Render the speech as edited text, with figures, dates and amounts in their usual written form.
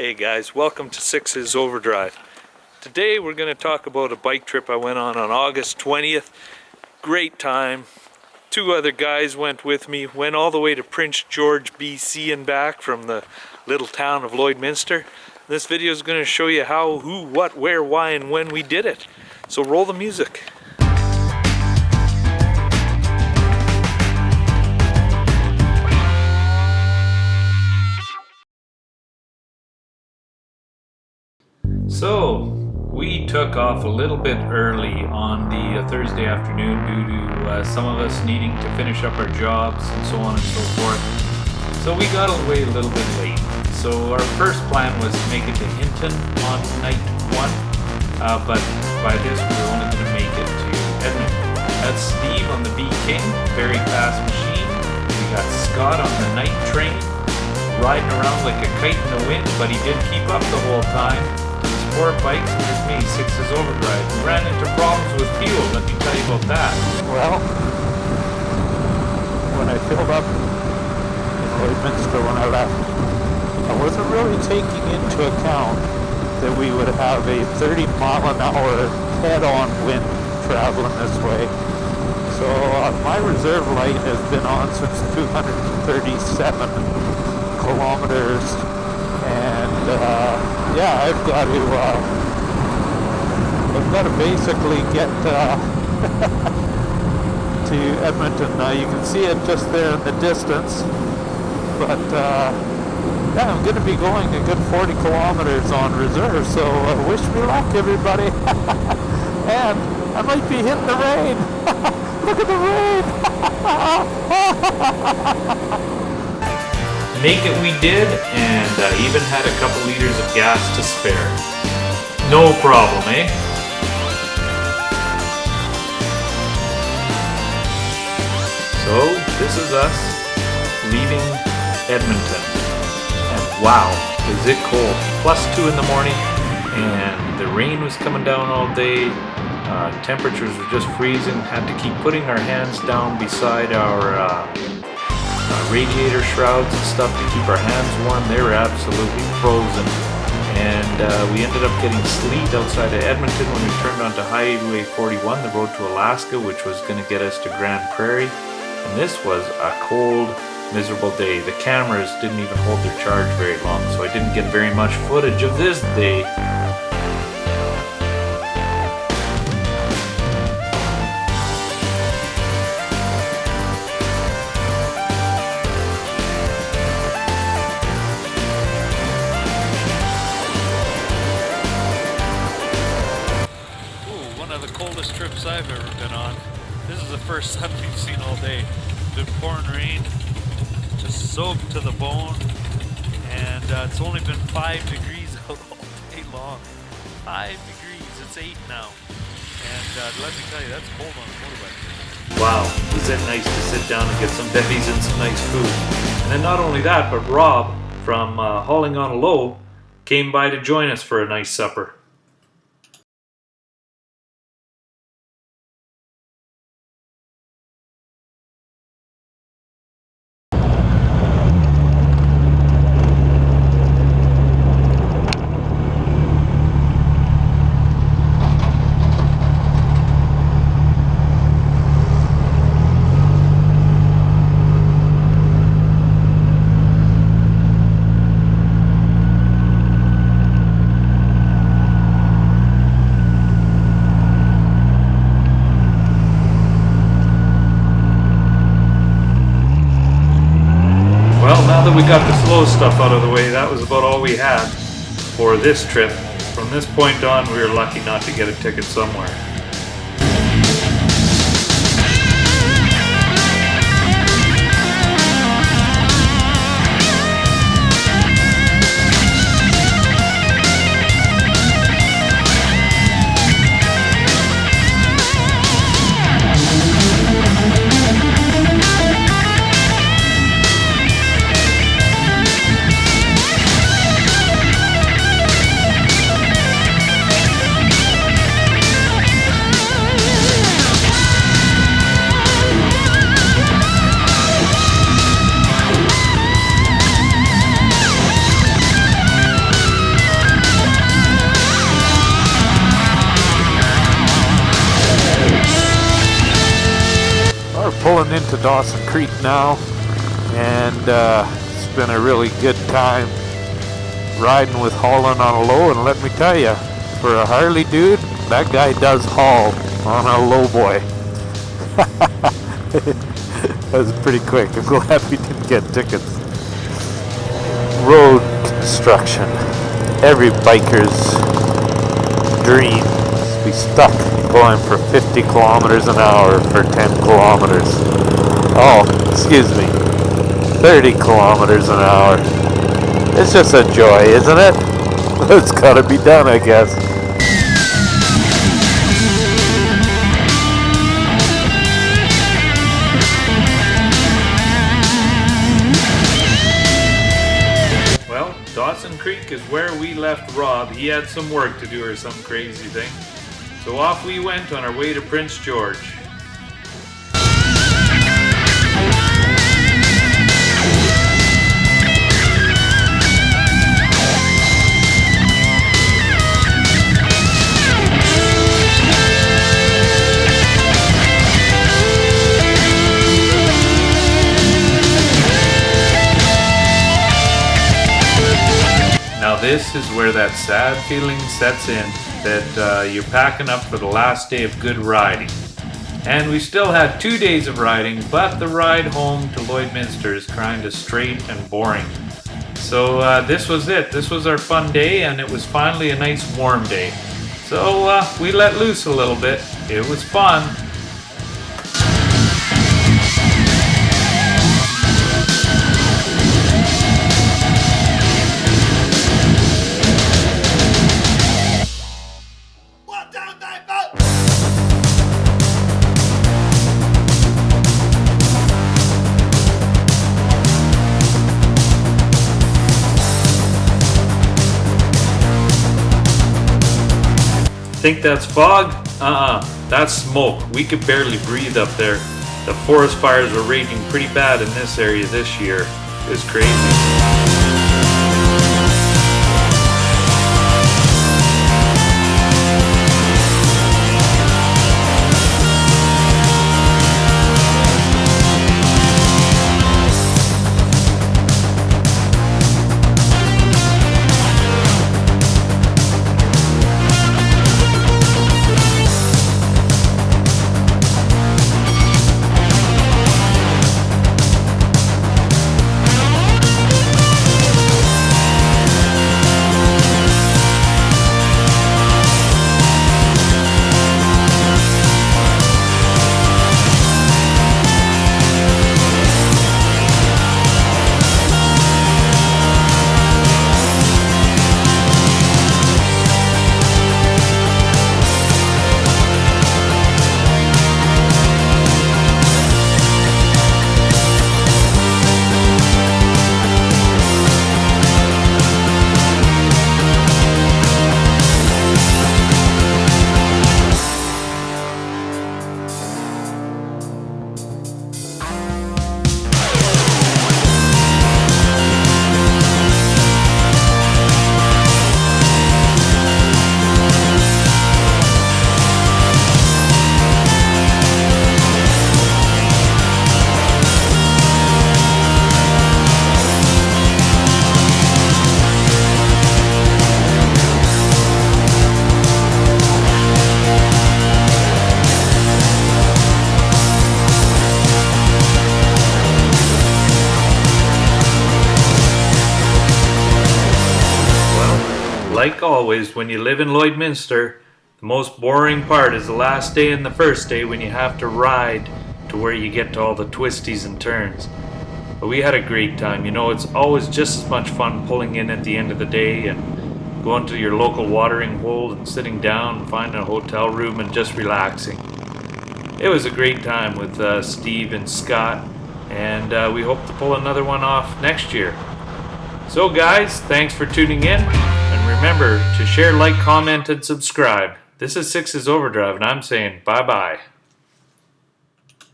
Hey guys, welcome to Six's Overdrive. Today we're going to talk about a bike trip I went on August 20th. Great time. Two other guys went with me. Went all the way to Prince George, BC and back from the little town of Lloydminster. This video is going to show you how, who, what, where, why, and when we did it. So roll the music. So we took off a little bit early on the Thursday afternoon due to some of us needing to finish up our jobs and so on and so forth. So we got away a little bit late. So our first plan was to make it to Hinton on night one, but by this we were only going to make it to Edmonton. That's Steve on the B King, very fast machine. We got Scott on the night train, riding around like a kite in the wind, but he did keep up the whole time. Sport bikes, and there's me, Six's Overdrive. We ran into problems with fuel, let me tell you about that. Well, when I filled up in Lloydminster when I left, I wasn't really taking into account that we would have a 30-mile-an-hour head-on wind traveling this way. So my reserve light has been on since 237 kilometers, and yeah, I've got to basically get to Edmonton. You can see it just there in the distance, but yeah, I'm going to be going a good 40 kilometers on reserve, so wish me luck, everybody. And I might be hitting the rain. Look at the rain. Make it we did, and even had a couple liters of gas to spare. No problem, eh? So, this is us leaving Edmonton. And wow, is it cold. +2 in the morning, and the rain was coming down all day. Temperatures were just freezing. Had to keep putting our hands down beside our radiator shrouds and stuff to keep our hands warm. They were absolutely frozen, and we ended up getting sleet outside of Edmonton when we turned onto Highway 41, the road to Alaska, which was going to get us to Grand Prairie. And this was a cold, miserable day. The cameras didn't even hold their charge very long, so I didn't get very much footage of this day. Coldest trips I've ever been on. This is the first sun we've seen all day. Been pouring rain, just soaked to the bone, and it's only been 5 degrees out all day long. 5 degrees, it's 8 now. And let me tell you, that's cold on a motorbike. Wow, was it nice to sit down and get some bevies and some nice food. And then not only that, but Rob from Hauling on a Low came by to join us for a nice supper. Well, now that we got the slow stuff out of the way, that was about all we had for this trip. From this point on, we were lucky not to get a ticket somewhere. pulling into Dawson Creek now, and it's been a really good time riding with hauling on a low. And let me tell you, for a Harley dude, that guy does haul on a low boy. That was pretty quick. I'm glad we didn't get tickets. Road construction. Every biker's dream is to be stuck going for 50 kilometers an hour for 10 kilometers. Oh, excuse me, 30 kilometers an hour. It's just a joy, isn't it? It's gotta be done, I guess. Well, Dawson Creek is where we left Rob. He had some work to do or some crazy thing. So off we went on our way to Prince George. Now this is where that sad feeling sets in that you're packing up for the last day of good riding. And we still had 2 days of riding, but the ride home to Lloydminster is kind of straight and boring. So this was it. This was our fun day, and it was finally a nice warm day. So we let loose a little bit. It was fun. Think that's fog? That's smoke. We could barely breathe up there. The forest fires were raging pretty bad in this area this year. It was crazy. Like always, when you live in Lloydminster, the most boring part is the last day and the first day when you have to ride to where you get to all the twisties and turns. But we had a great time. You know, it's always just as much fun pulling in at the end of the day and going to your local watering hole and sitting down and finding a hotel room and just relaxing. It was a great time with Steve and Scott, and we hope to pull another one off next year. So guys, thanks for tuning in, and remember to share, like, comment, and subscribe. This is Six's Overdrive, and I'm saying bye-bye.